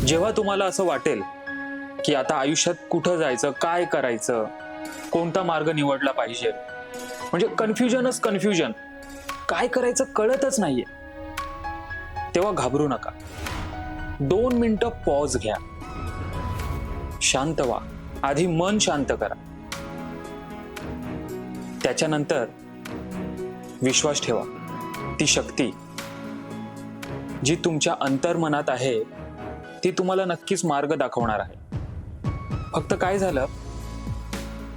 जेव्हा तुम्हाला असं वाटेल की आता आयुष्यात कुठं जायचं, काय करायचं, कोणता मार्ग निवडला पाहिजे, म्हणजे कन्फ्युजनच कन्फ्युजन, काय करायचं कळतच नाहीये, तेव्हा घाबरू नका. 2 मिनिटं पॉज घ्या, शांत व्हा, आधी मन शांत करा. त्याच्यानंतर विश्वास ठेवा. ती शक्ती जी तुमच्या अंतर्मनात आहे ती तुम्हाला नक्कीच मार्ग दाखवणार आहे. फक्त काय झालं,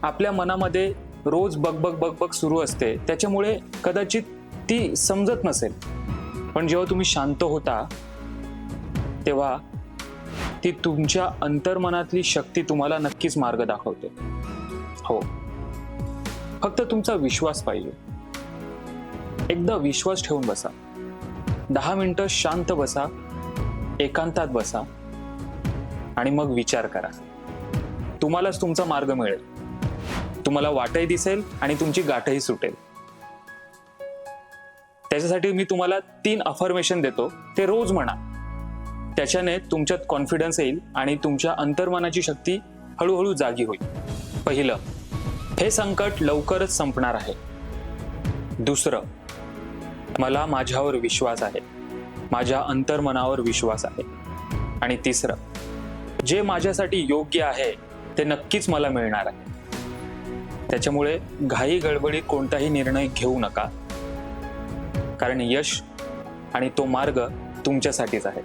आपल्या मनामध्ये रोज बगबग बगबग सुरू असते, त्याच्यामुळे कदाचित ती समजत नसेल. पण जेव्हा तुम्ही शांत होता तेव्हा ती तुमच्या अंतर्मनातली शक्ती तुम्हाला नक्कीच मार्ग दाखवते. हो, फक्त तुमचा विश्वास पाहिजे. एकदा विश्वास ठेवून बसा. 10 मिनिटं शांत बसा, एकांतात बसा आणि मग विचार करा. तुम्हालाच तुमचा मार्ग मिळेल. तुम्हाला वाटही दिसेल आणि तुमची गाठही सुटेल. त्याच्यासाठी मी तुम्हाला 3 अफर्मेशन देतो, ते रोज म्हणा. त्याच्याने तुमच्यात कॉन्फिडन्स येईल आणि तुमच्या अंतर्मनाची शक्ती हळूहळू जागी होईल. पहिलं, हे संकट लवकरच संपणार आहे. दुसरं, मला माझ्यावर विश्वास आहे, माझ्या अंतर्मनावर विश्वास आहे. आणि तिसरं, जे माझ्यासाठी योग्य आहे ते नक्कीच मला मिळणार आहे. त्याच्यामुळे घाई गडबडीत कोणताही निर्णय घेऊ नका, कारण यश आणि तो मार्ग तुमच्यासाठीच आहे.